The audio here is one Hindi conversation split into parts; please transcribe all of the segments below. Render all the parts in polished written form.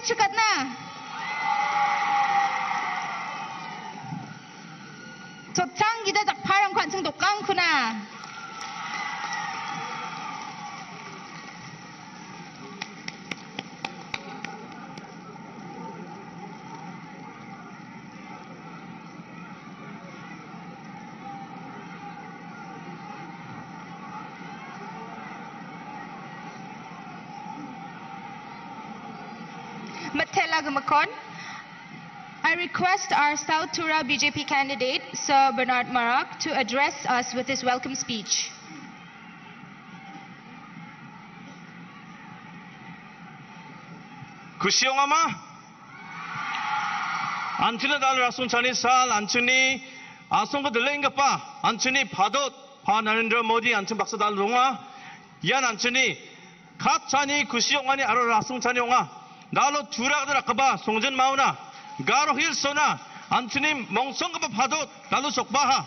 chukat na. Chotang gida jak parang kwan chung dokang kuna. Matela Gumakon. I request our South Tura BJP candidate, Sir Bernard Marak, to address us with his welcome speech. Kusiongama Antuna dal rasun chani sal Antuni asong ko delenga pa Antuni padot pa Narendra Modi Antun baksa dal runga yan Antuni kat chani kusiongani aro rasun chani onga 나로 주라가더라 까봐 송전 마우나 가로 힐소나 안투님 멍성가봐 파도 나로 속바하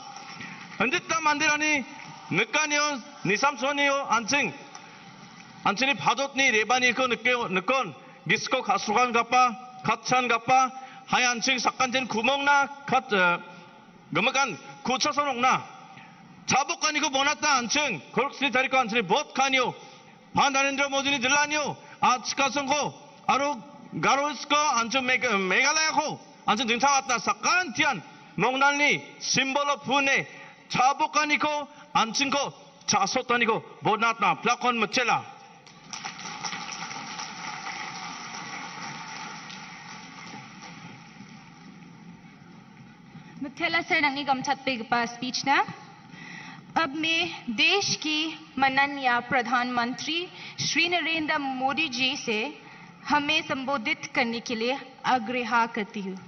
언제따 만들라니 늦가니요 니삼소니요 안층 파도니 레바니 그 늦건 미스코 가수관 가빠 갓찬 가빠 하얀층 삭간된 구멍나 갓 그만간 구쳐서롱나 자복가니고 뭐났다 안층 거룩스니 다리고 안층이 못가니요 반다렌드로 모든이 들라니요 아치카성고 아로 가로스코 안쪽 메갈라야코 안쪽 등타왔다 사칸티안 몽날니 심볼로 푸네 자복가니코 안층코 자소타니코 보나타 플라콘 무첼라 मुथैला sir नंगी गमछत पे स्पीच ना अब मैं देश की माननीय प्रधानमंत्री श्री नरेंद्र मोदी जी से हमें संबोधित करने के लिए आग्रह करती हूँ।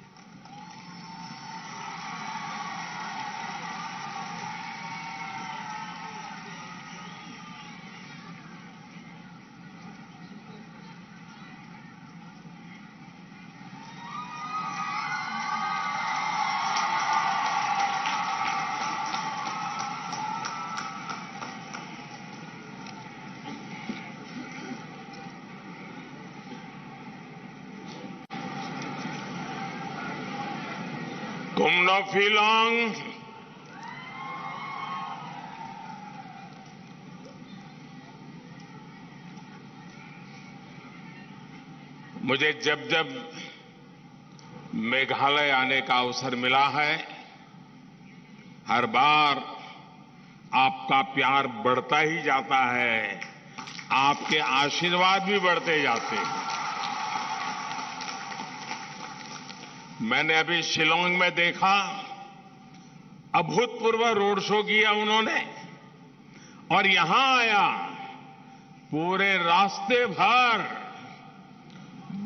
कुमनोफिलोंग मुझे जब जब मेघालय आने का अवसर मिला है हर बार आपका प्यार बढ़ता ही जाता है आपके आशीर्वाद भी बढ़ते जाते हैं। मैंने अभी शिलोंग में देखा अभूतपूर्व रोड शो किया उन्होंने और यहां आया पूरे रास्ते भर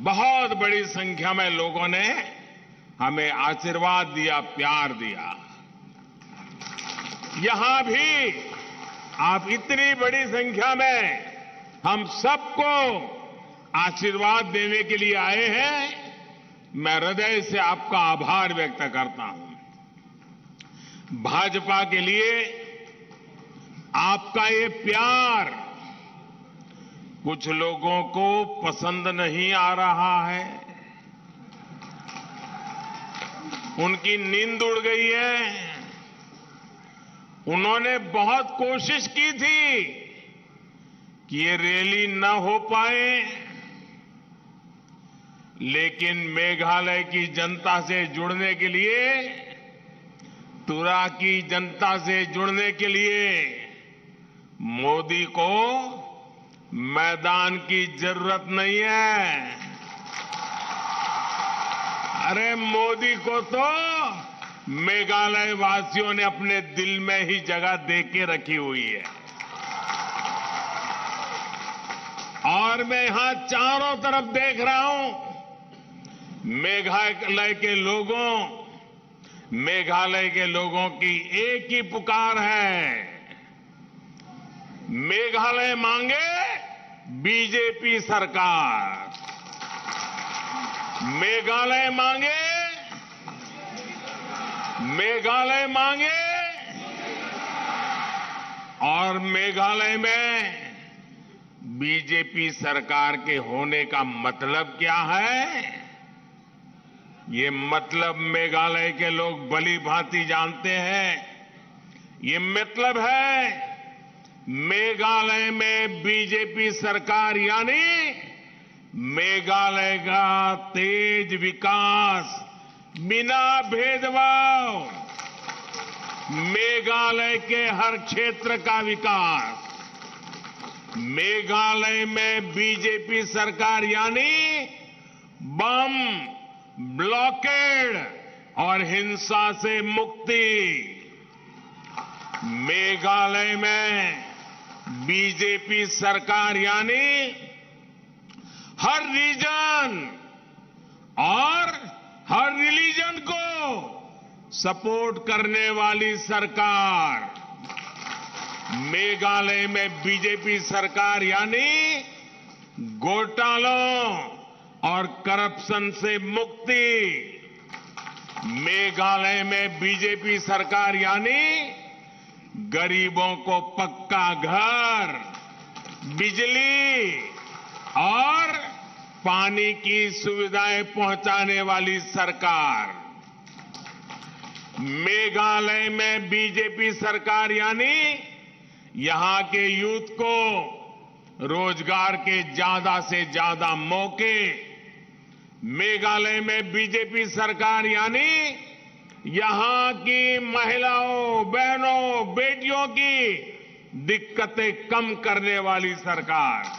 बहुत बड़ी संख्या में लोगों ने हमें आशीर्वाद दिया प्यार दिया। यहां भी आप इतनी बड़ी संख्या में हम सबको आशीर्वाद देने के लिए आए हैं मैं हृदय से आपका आभार व्यक्त करता हूं। भाजपा के लिए आपका ये प्यार कुछ लोगों को पसंद नहीं आ रहा है उनकी नींद उड़ गई है उन्होंने बहुत कोशिश की थी कि ये रैली न हो पाए लेकिन मेघालय की जनता से जुड़ने के लिए तुरा की जनता से जुड़ने के लिए मोदी को मैदान की जरूरत नहीं है। अरे मोदी को तो मेघालय वासियों ने अपने दिल में ही जगह दे के रखी हुई है और मैं यहां चारों तरफ देख रहा हूं मेघालय के लोगों की एक ही पुकार है मेघालय मांगे बीजेपी सरकार मेघालय मांगे और मेघालय में बीजेपी सरकार के होने का मतलब क्या है, ये मतलब मेघालय के लोग भली भांति जानते हैं। ये मतलब है मेघालय में बीजेपी सरकार यानी मेघालय का तेज विकास बिना भेदभाव, मेघालय के हर क्षेत्र का विकास। मेघालय में बीजेपी सरकार यानी बम, ब्लॉकेड और हिंसा से मुक्ति। मेघालय में बीजेपी सरकार यानी हर रीजन और हर रिलीजन को सपोर्ट करने वाली सरकार। मेघालय में बीजेपी सरकार यानी घोटालों और करप्शन से मुक्ति। मेघालय में बीजेपी सरकार यानी गरीबों को पक्का घर, बिजली और पानी की सुविधाएं पहुंचाने वाली सरकार। मेघालय में बीजेपी सरकार यानी यहां के यूथ को रोजगार के ज्यादा से ज्यादा मौके। मेघालय में बीजेपी सरकार यानी यहां की महिलाओं, बहनों, बेटियों की दिक्कतें कम करने वाली सरकार।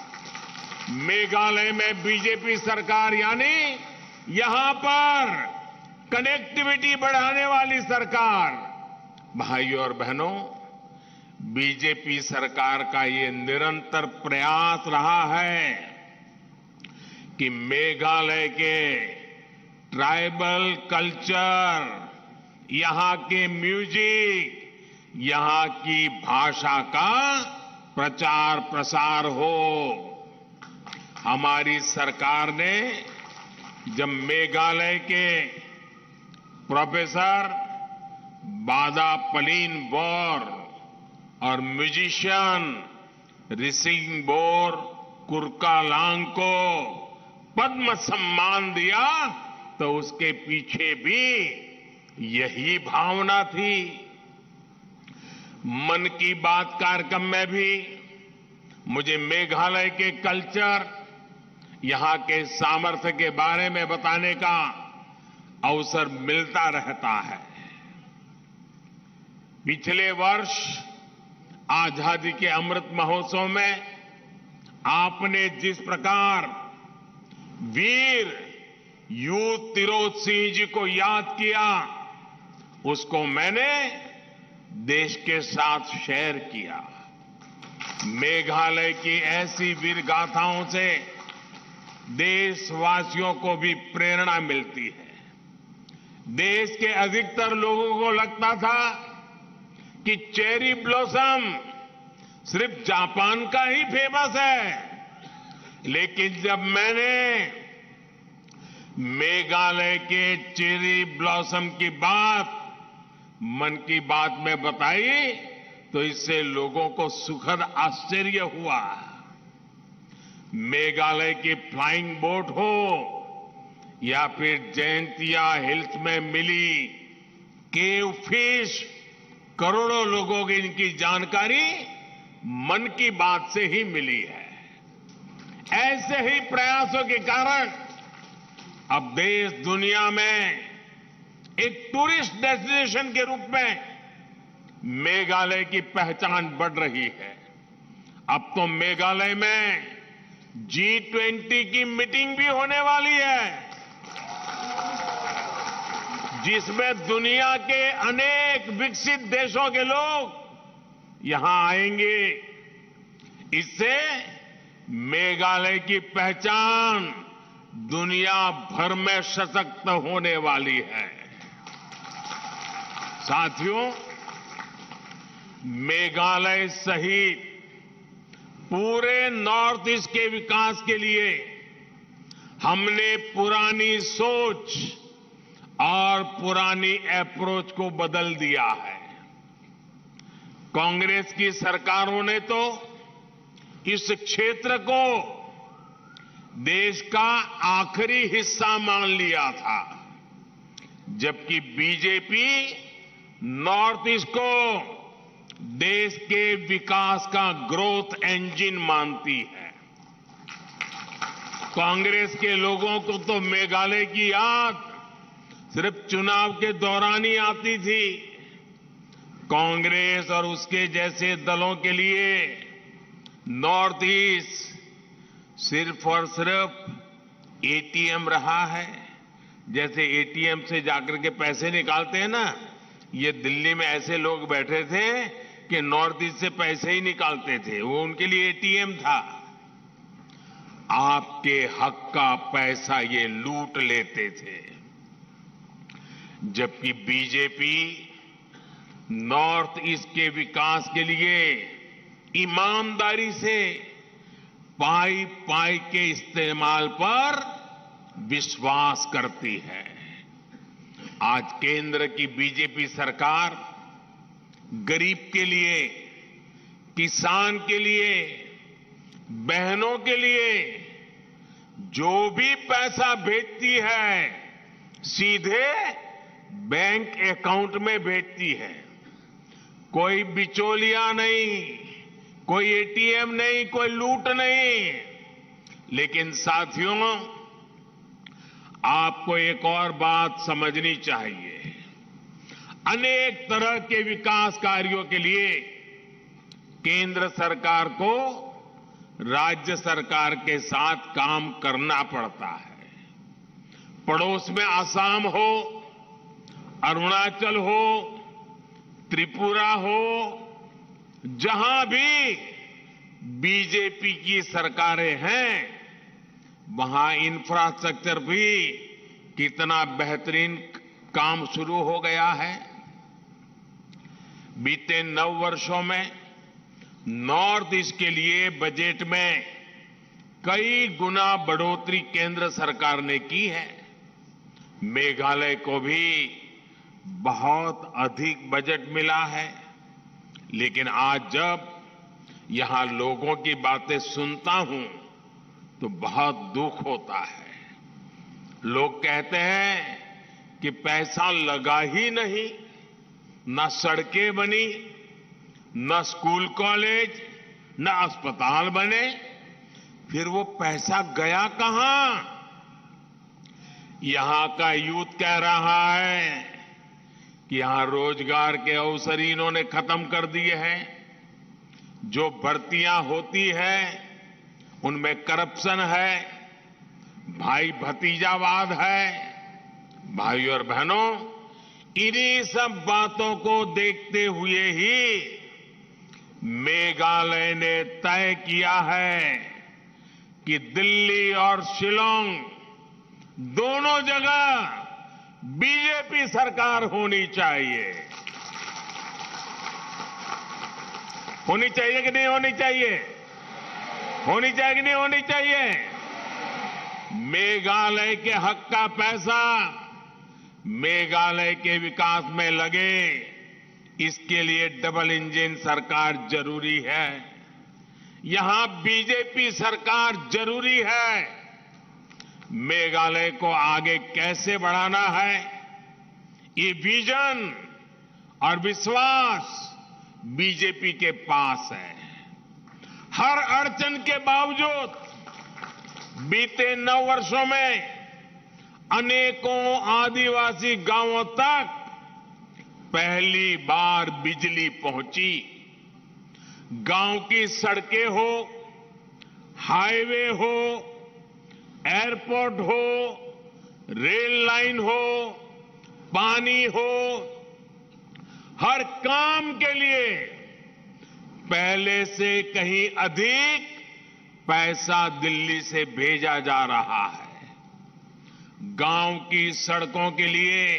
मेघालय में बीजेपी सरकार यानी यहां पर कनेक्टिविटी बढ़ाने वाली सरकार। भाइयों और बहनों, बीजेपी सरकार का ये निरंतर प्रयास रहा है कि मेघालय के ट्राइबल कल्चर, यहां के म्यूजिक, यहां की भाषा का प्रचार प्रसार हो। हमारी सरकार ने जब मेघालय के प्रोफेसर बादा पलीन बोर और म्यूजिशियन रिसिंगबोर कुरकालांग को पद्म सम्मान दिया तो उसके पीछे भी यही भावना थी। मन की बात कार्यक्रम में भी मुझे मेघालय के कल्चर, यहां के सामर्थ्य के बारे में बताने का अवसर मिलता रहता है। पिछले वर्ष आजादी के अमृत महोत्सव में आपने जिस प्रकार वीर यू तिरोत सिंह जी को याद किया, उसको मैंने देश के साथ शेयर किया। मेघालय की ऐसी वीर गाथाओं से देशवासियों को भी प्रेरणा मिलती है। देश के अधिकतर लोगों को लगता था कि चेरी ब्लॉसम सिर्फ जापान का ही फेमस है, लेकिन जब मैंने मेघालय के चेरी ब्लॉसम की बात मन की बात में बताई तो इससे लोगों को सुखद आश्चर्य हुआ। मेघालय की फ्लाइंग बोट हो या फिर जयंतिया हिल्स में मिली केव फिश, करोड़ों लोगों की इनकी जानकारी मन की बात से ही मिली है। ऐसे ही प्रयासों के कारण अब देश दुनिया में एक टूरिस्ट डेस्टिनेशन के रूप में मेघालय की पहचान बढ़ रही है। अब तो मेघालय में G20 की मीटिंग भी होने वाली है, जिसमें दुनिया के अनेक विकसित देशों के लोग यहां आएंगे। इससे मेघालय की पहचान दुनिया भर में सशक्त होने वाली है। साथियों, मेघालय सहित पूरे नॉर्थ ईस्ट के विकास के लिए हमने पुरानी सोच और पुरानी अप्रोच को बदल दिया है। कांग्रेस की सरकारों ने तो इस क्षेत्र को देश का आखिरी हिस्सा मान लिया था, जबकि बीजेपी नॉर्थ ईस्ट को देश के विकास का ग्रोथ इंजन मानती है। कांग्रेस के लोगों को तो मेघालय की याद सिर्फ चुनाव के दौरान ही आती थी। कांग्रेस और उसके जैसे दलों के लिए नॉर्थ ईस्ट सिर्फ और सिर्फ एटीएम रहा है। जैसे एटीएम से जाकर के पैसे निकालते हैं ना, ये दिल्ली में ऐसे लोग बैठे थे कि नॉर्थ ईस्ट से पैसे ही निकालते थे, वो उनके लिए एटीएम था। आपके हक का पैसा ये लूट लेते थे, जबकि बीजेपी नॉर्थ ईस्ट के विकास के लिए ईमानदारी से पाई पाई के इस्तेमाल पर विश्वास करती है। आज केंद्र की बीजेपी सरकार गरीब के लिए, किसान के लिए, बहनों के लिए जो भी पैसा भेजती है सीधे बैंक अकाउंट में भेजती है। कोई बिचौलिया नहीं, कोई एटीएम नहीं, कोई लूट नहीं। लेकिन साथियों, आपको एक और बात समझनी चाहिए। अनेक तरह के विकास कार्यों के लिए केंद्र सरकार को राज्य सरकार के साथ काम करना पड़ता है। पड़ोस में असम हो, अरुणाचल हो, त्रिपुरा हो, जहां भी बीजेपी की सरकारें हैं, वहां इंफ्रास्ट्रक्चर भी कितना बेहतरीन काम शुरू हो गया है। बीते 9 वर्षों में नॉर्थ ईस्ट के लिए बजट में कई गुना बढ़ोतरी केंद्र सरकार ने की है। मेघालय को भी बहुत अधिक बजट मिला है। लेकिन आज जब यहां लोगों की बातें सुनता हूं तो बहुत दुख होता है। लोग कहते हैं कि पैसा लगा ही नहीं, न सड़कें बनी, न स्कूल कॉलेज, न अस्पताल बने, फिर वो पैसा गया कहां? यहां का यूथ कह रहा है कि यहां रोजगार के अवसर इन्होंने खत्म कर दिए हैं। जो भर्तियां होती है उनमें करप्शन है, भाई भतीजावाद है। भाई और बहनों, इन्हीं सब बातों को देखते हुए ही मेघालय ने तय किया है कि दिल्ली और शिलांग दोनों जगह बीजेपी सरकार होनी चाहिए। होनी चाहिए कि नहीं होनी चाहिए? होनी चाहिए कि नहीं होनी चाहिए? मेघालय के हक का पैसा मेघालय के विकास में लगे, इसके लिए डबल इंजन सरकार जरूरी है। यहां बीजेपी सरकार जरूरी है। मेघालय को आगे कैसे बढ़ाना है, ये विजन और विश्वास बीजेपी के पास है। हर अड़चन के बावजूद बीते 9 वर्षों में अनेकों आदिवासी गांवों तक पहली बार बिजली पहुंची। गांव की सड़कें हो, हाईवे हो, एयरपोर्ट हो, रेल लाइन हो, पानी हो, हर काम के लिए पहले से कहीं अधिक पैसा दिल्ली से भेजा जा रहा है। गांव की सड़कों के लिए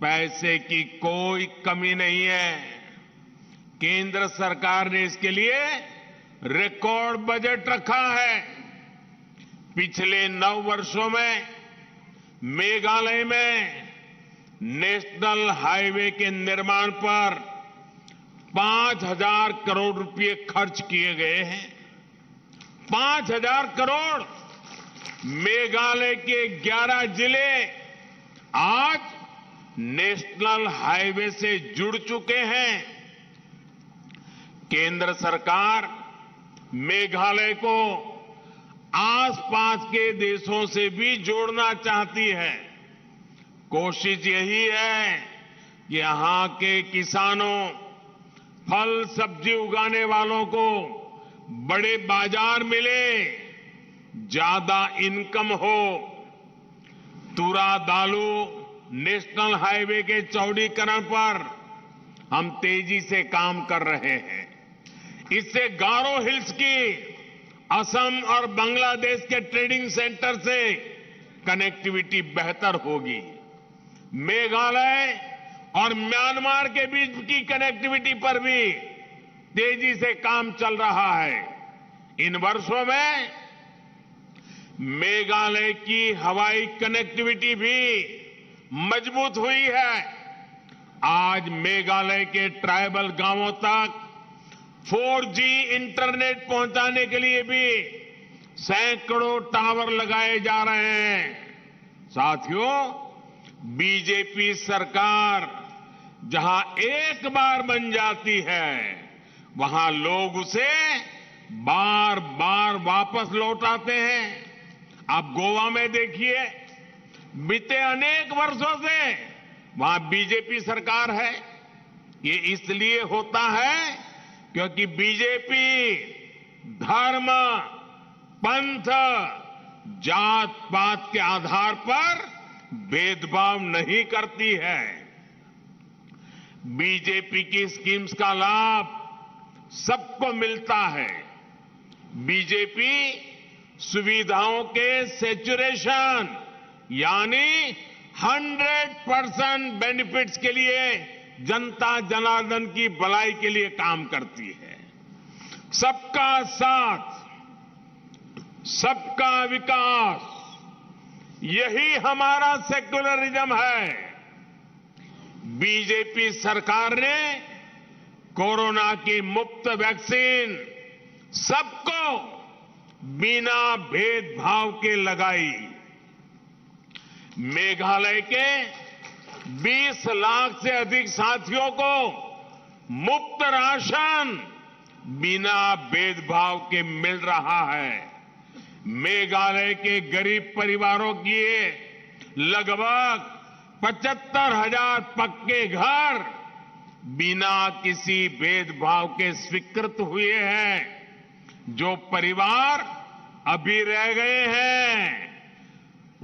पैसे की कोई कमी नहीं है। केंद्र सरकार ने इसके लिए रिकॉर्ड बजट रखा है। पिछले 9 वर्षों में मेघालय में नेशनल हाईवे के निर्माण पर 5,000 करोड़ रुपए खर्च किए गए हैं। 5,000 करोड़ मेघालय के 11 जिले आज नेशनल हाईवे से जुड़ चुके हैं। केंद्र सरकार मेघालय को आसपास के देशों से भी जोड़ना चाहती है। कोशिश यही है कि यहां के किसानों, फल सब्जी उगाने वालों को बड़े बाजार मिले, ज्यादा इनकम हो। तुरा दालू नेशनल हाईवे के चौड़ीकरण पर हम तेजी से काम कर रहे हैं। इससे गारो हिल्स की असम और बांग्लादेश के ट्रेडिंग सेंटर से कनेक्टिविटी बेहतर होगी। मेघालय और म्यांमार के बीच की कनेक्टिविटी पर भी तेजी से काम चल रहा है। इन वर्षों में मेघालय की हवाई कनेक्टिविटी भी मजबूत हुई है। आज मेघालय के ट्राइबल गांवों तक 4G इंटरनेट पहुंचाने के लिए भी सैकड़ों टावर लगाए जा रहे हैं। साथियों, बीजेपी सरकार जहां एक बार बन जाती है, वहां लोग उसे बार बार वापस लौटाते हैं। आप गोवा में देखिए, बीते अनेक वर्षों से वहां बीजेपी सरकार है। ये इसलिए होता है क्योंकि बीजेपी धर्म, पंथ, जात पात के आधार पर भेदभाव नहीं करती है। बीजेपी की स्कीम्स का लाभ सबको मिलता है। बीजेपी सुविधाओं के सैचुरेशन यानी 100% बेनिफिट्स के लिए जनता जनार्दन की भलाई के लिए काम करती है। सबका साथ, सबका विकास, यही हमारा सेक्युलरिज्म है। बीजेपी सरकार ने कोरोना की मुफ्त वैक्सीन सबको बिना भेदभाव के लगाई। मेघालय के 20 लाख से अधिक साथियों को मुफ्त राशन बिना भेदभाव के मिल रहा है। मेघालय के गरीब परिवारों की लगभग 75,000 पक्के घर बिना किसी भेदभाव के स्वीकृत हुए हैं। जो परिवार अभी रह गए हैं,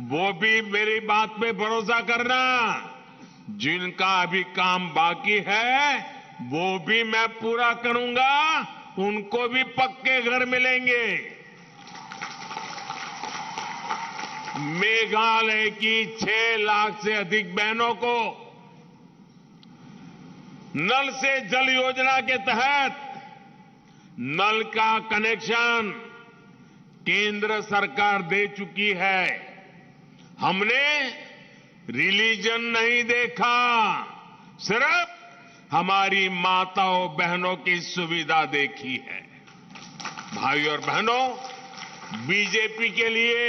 वो भी मेरी बात पे भरोसा करना। जिनका अभी काम बाकी है, वो भी मैं पूरा करूंगा। उनको भी पक्के घर मिलेंगे। मेघालय की 6 लाख से अधिक बहनों को नल से जल योजना के तहत नल का कनेक्शन केंद्र सरकार दे चुकी है। हमने रिलीजन नहीं देखा, सिर्फ हमारी माताओं बहनों की सुविधा देखी है। भाइयों और बहनों, बीजेपी के लिए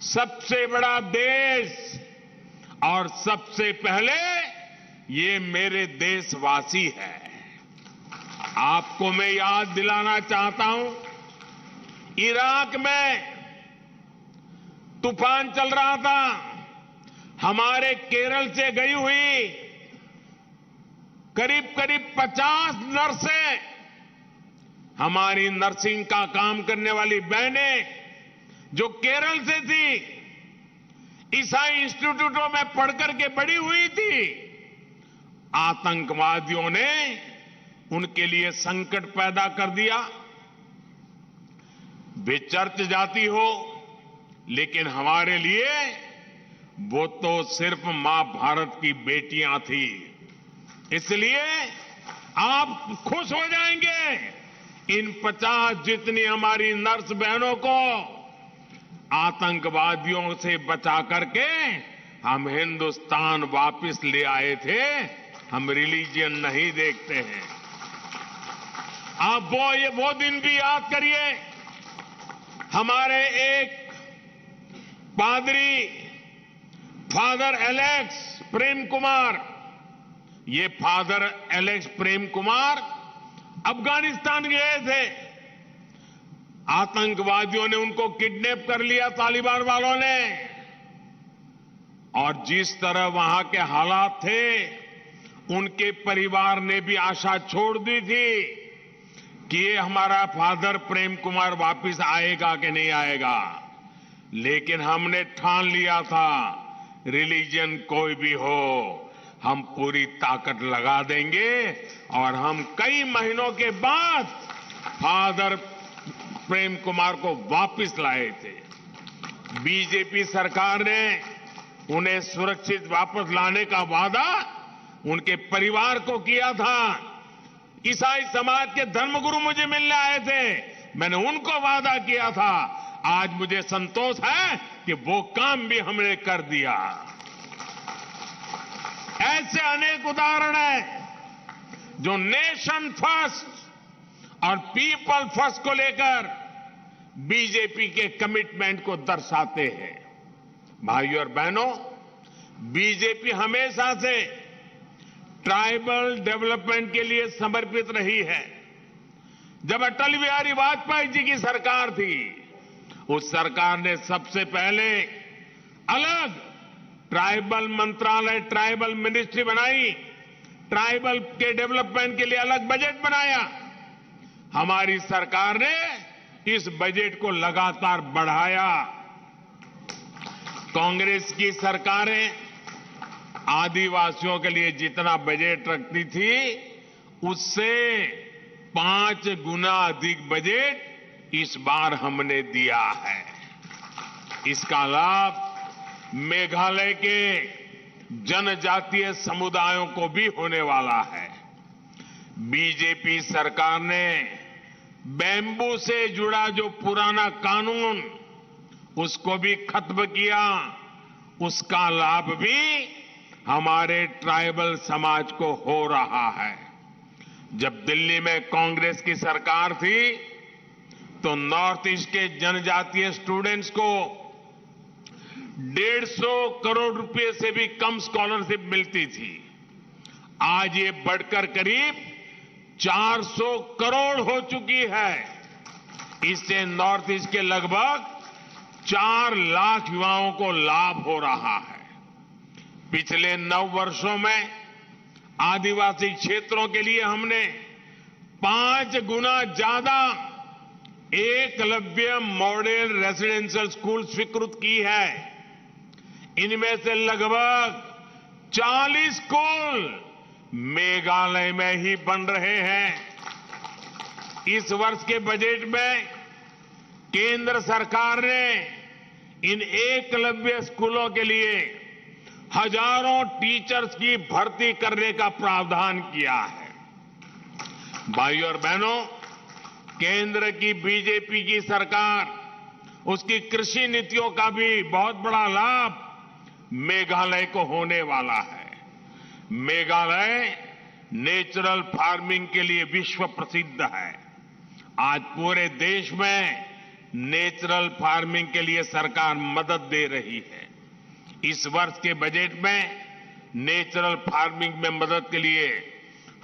सबसे बड़ा देश और सबसे पहले ये मेरे देशवासी है। आपको मैं याद दिलाना चाहता हूं, इराक में तूफान चल रहा था। हमारे केरल से गई हुई करीब 50 नर्सें, हमारी नर्सिंग का काम करने वाली बहनें जो केरल से थी, ईसाई इंस्टीट्यूटों में पढ़कर के बड़ी हुई थी, आतंकवादियों ने उनके लिए संकट पैदा कर दिया। वे चर्च जाती हो, लेकिन हमारे लिए वो तो सिर्फ मां भारत की बेटियां थी। इसलिए आप खुश हो जाएंगे, इन 50 जितनी हमारी नर्स बहनों को आतंकवादियों से बचा करके हम हिंदुस्तान वापस ले आए थे। हम रिलीजन नहीं देखते हैं। आप वो दिन भी याद करिए हमारे एक पादरी फादर एलेक्स प्रेम कुमार, ये फादर एलेक्स प्रेम कुमार अफगानिस्तान गए थे। आतंकवादियों ने उनको किडनैप कर लिया, तालिबान वालों ने, और जिस तरह वहां के हालात थे, उनके परिवार ने भी आशा छोड़ दी थी कि ये हमारा फादर प्रेम कुमार वापस आएगा कि नहीं आएगा। लेकिन हमने ठान लिया था, रिलीजन कोई भी हो, हम पूरी ताकत लगा देंगे, और हम कई महीनों के बाद फादर प्रेम कुमार को वापस लाए थे। बीजेपी सरकार ने उन्हें सुरक्षित वापस लाने का वादा उनके परिवार को किया था। ईसाई समाज के धर्मगुरु मुझे मिलने आए थे, मैंने उनको वादा किया था। आज मुझे संतोष है कि वो काम भी हमने कर दिया। ऐसे अनेक उदाहरण हैं जो नेशन फर्स्ट और पीपल फर्स्ट को लेकर बीजेपी के कमिटमेंट को दर्शाते हैं। भाइयों और बहनों, बीजेपी हमेशा से ट्राइबल डेवलपमेंट के लिए समर्पित रही है। जब अटल बिहारी वाजपेयी जी की सरकार थी, उस सरकार ने सबसे पहले अलग ट्राइबल मंत्रालय, ट्राइबल मिनिस्ट्री बनाई, ट्राइबल के डेवलपमेंट के लिए अलग बजट बनाया। हमारी सरकार ने इस बजट को लगातार बढ़ाया। कांग्रेस की सरकारें आदिवासियों के लिए जितना बजट रखती थी, उससे 5 गुना अधिक बजट इस बार हमने दिया है। इसका लाभ मेघालय के जनजातीय समुदायों को भी होने वाला है। बीजेपी सरकार ने बैम्बू से जुड़ा जो पुराना कानून, उसको भी खत्म किया। उसका लाभ भी हमारे ट्राइबल समाज को हो रहा है। जब दिल्ली में कांग्रेस की सरकार थी, तो नॉर्थ ईस्ट के जनजातीय स्टूडेंट्स को 150 करोड़ रुपए से भी कम स्कॉलरशिप मिलती थी। आज ये बढ़कर करीब 400 करोड़ हो चुकी है। इससे नॉर्थ ईस्ट के लगभग 4 लाख युवाओं को लाभ हो रहा है। पिछले 9 वर्षों में आदिवासी क्षेत्रों के लिए हमने 5 गुना ज्यादा एकलव्य मॉडल रेजिडेंशियल स्कूल स्वीकृत की है। इनमें से लगभग 40 स्कूल मेघालय में ही बन रहे हैं। इस वर्ष के बजट में केंद्र सरकार ने इन एकलव्य स्कूलों के लिए हजारों टीचर्स की भर्ती करने का प्रावधान किया है। भाइयों और बहनों, केंद्र की बीजेपी की सरकार, उसकी कृषि नीतियों का भी बहुत बड़ा लाभ मेघालय को होने वाला है। मेघालय नेचुरल फार्मिंग के लिए विश्व प्रसिद्ध है। आज पूरे देश में नेचुरल फार्मिंग के लिए सरकार मदद दे रही है। इस वर्ष के बजट में नेचुरल फार्मिंग में मदद के लिए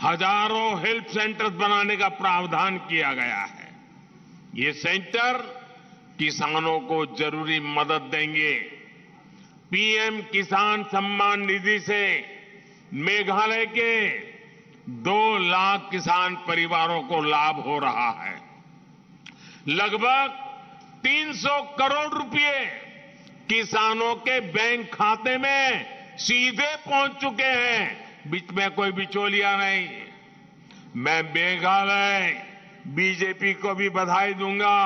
हजारों हेल्प सेंटर्स बनाने का प्रावधान किया गया है। ये सेंटर किसानों को जरूरी मदद देंगे। पीएम किसान सम्मान निधि से मेघालय के 2 लाख किसान परिवारों को लाभ हो रहा है। लगभग 300 करोड़ रुपए किसानों के बैंक खाते में सीधे पहुंच चुके हैं, बीच में कोई बिचौलिया नहीं। मैं मेघालय बीजेपी को भी बधाई दूंगा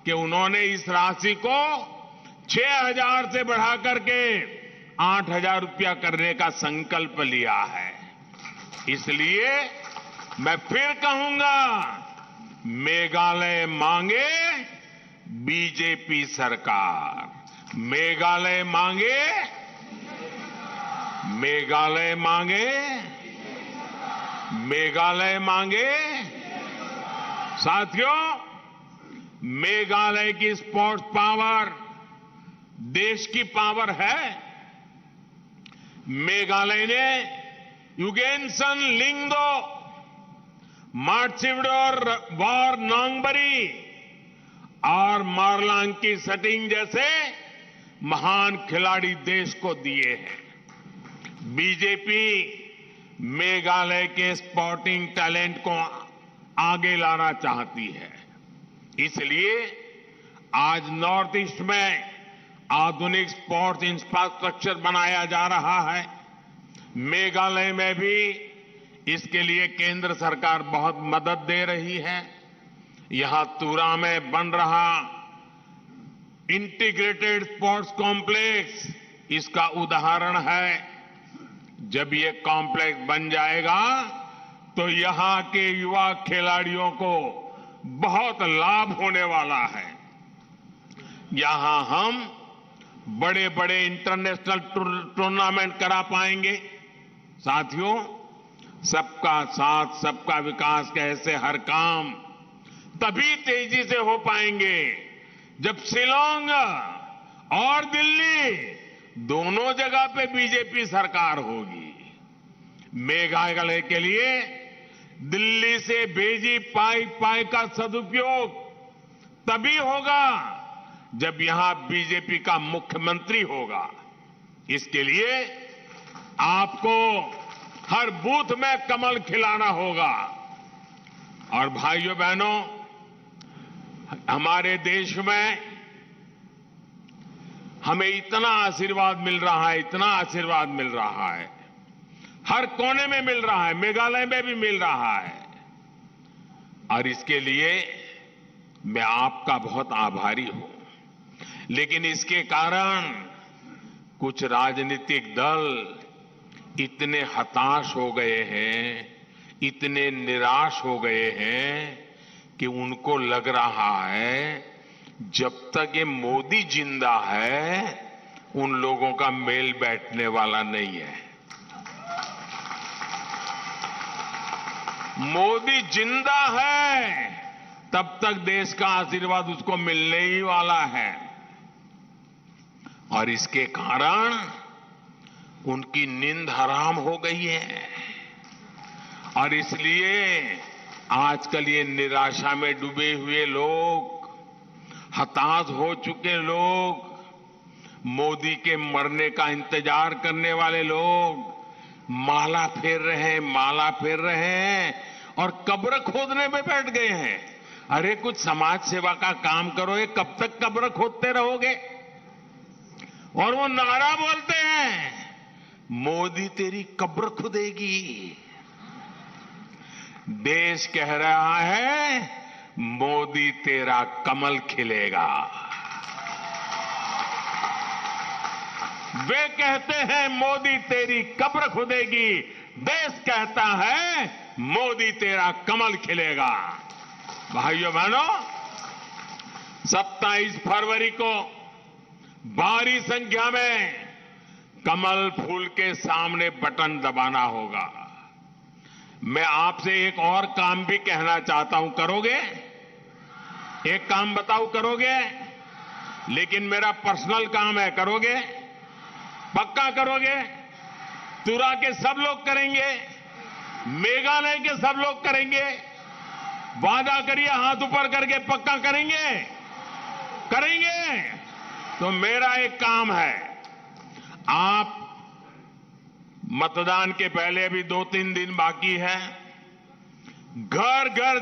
कि उन्होंने इस राशि को 6,000 से बढ़ाकर के 8,000 रुपया करने का संकल्प लिया है। इसलिए मैं फिर कहूंगा, मेघालय मांगे बीजेपी सरकार, मेघालय मांगे, मेघालय मांगे, मेघालय मांगे। साथियों, मेघालय की स्पोर्ट्स पावर देश की पावर है। मेघालय ने युगेनसन लिंगदो, मार्चिवडोर वॉर नोंगबरी और मारलांकी सटिंग जैसे महान खिलाड़ी देश को दिए हैं। बीजेपी मेघालय के स्पोर्टिंग टैलेंट को आगे लाना चाहती है। इसलिए आज नॉर्थ ईस्ट में आधुनिक स्पोर्ट्स इंफ्रास्ट्रक्चर बनाया जा रहा है। मेघालय में भी इसके लिए केंद्र सरकार बहुत मदद दे रही है। यहां तुरा में बन रहा इंटीग्रेटेड स्पोर्ट्स कॉम्प्लेक्स इसका उदाहरण है। जब ये कॉम्प्लेक्स बन जाएगा तो यहां के युवा खिलाड़ियों को बहुत लाभ होने वाला है। यहां हम बड़े बड़े इंटरनेशनल टूर्नामेंट करा पाएंगे। साथियों, सबका साथ सबका विकास के ऐसे हर काम तभी तेजी से हो पाएंगे जब शिलांग और दिल्ली दोनों जगह पे बीजेपी सरकार होगी। मेघालय के लिए दिल्ली से भेजी पाई का सदुपयोग तभी होगा जब यहां बीजेपी का मुख्यमंत्री होगा। इसके लिए आपको हर बूथ में कमल खिलाना होगा। और भाइयों बहनों, हमारे देश में हमें इतना आशीर्वाद मिल रहा है, इतना आशीर्वाद मिल रहा है, हर कोने में मिल रहा है, मेघालय में भी मिल रहा है। और इसके लिए मैं आपका बहुत आभारी हूं। लेकिन इसके कारण कुछ राजनीतिक दल इतने हताश हो गए हैं, इतने निराश हो गए हैं कि उनको लग रहा है जब तक ये मोदी जिंदा है उन लोगों का मेल बैठने वाला नहीं है। मोदी जिंदा है तब तक देश का आशीर्वाद उसको मिलने ही वाला है। और इसके कारण उनकी नींद हराम हो गई है। और इसलिए आजकल ये निराशा में डूबे हुए लोग, हताश हो चुके लोग, मोदी के मरने का इंतजार करने वाले लोग माला फेर रहे हैं और कब्र खोदने में बैठ गए हैं। अरे कुछ समाज सेवा का काम करो, ये कब तक कब्र खोदते रहोगे? और वो नारा बोलते हैं, मोदी तेरी कब्र खुदेगी। देश कह रहा है, मोदी तेरा कमल खिलेगा। वे कहते हैं मोदी तेरी कब्र खुदेगी, देश कहता है मोदी तेरा कमल खिलेगा। भाइयों बहनों, 27 फरवरी को भारी संख्या में कमल फूल के सामने बटन दबाना होगा। मैं आपसे एक और काम भी कहना चाहता हूं, करोगे? एक काम बताओ, करोगे? लेकिन मेरा पर्सनल काम है, करोगे? पक्का करोगे? तुरा के सब लोग करेंगे, मेघालय के सब लोग करेंगे। वादा करिए, हाथ ऊपर करके पक्का करेंगे? करेंगे? तो मेरा एक काम है, आप मतदान के पहले अभी 2-3 दिन बाकी है, घर घर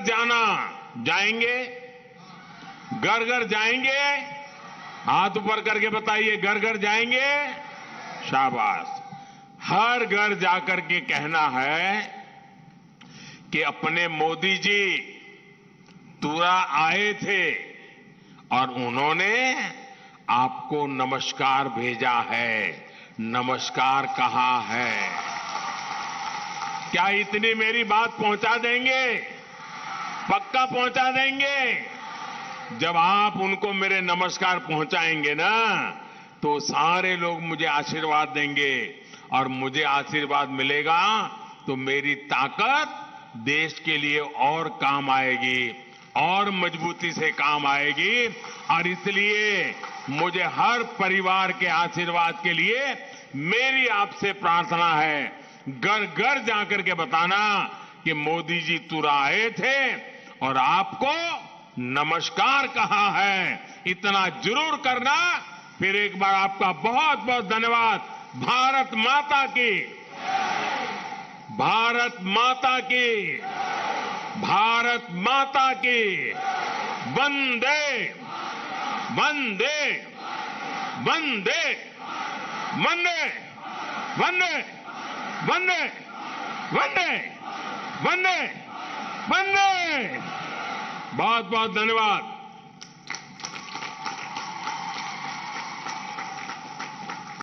जाएंगे? घर घर जाएंगे? हाथ ऊपर करके बताइए, घर घर जाएंगे? शाबाश। हर घर जाकर के कहना है कि अपने मोदी जी तुरा आए थे और उन्होंने आपको नमस्कार भेजा है, नमस्कार कहा है। क्या इतनी मेरी बात पहुंचा देंगे? पक्का पहुंचा देंगे? जब आप उनको मेरे नमस्कार पहुंचाएंगे ना, तो सारे लोग मुझे आशीर्वाद देंगे और मुझे आशीर्वाद मिलेगा तो मेरी ताकत देश के लिए और काम आएगी। और मजबूती से काम आएगी। और इसलिए मुझे हर परिवार के आशीर्वाद के लिए मेरी आपसे प्रार्थना है, घर घर जाकर के बताना कि मोदी जी तुरा आए थे और आपको नमस्कार कहा है। इतना जरूर करना। फिर एक बार आपका बहुत बहुत धन्यवाद। भारत माता की, भारत माता की, भारत माता की। वंदे वंदे वंदे वंदे वंदे वंदे वंदे वंदे वंदे। बहुत बहुत धन्यवाद।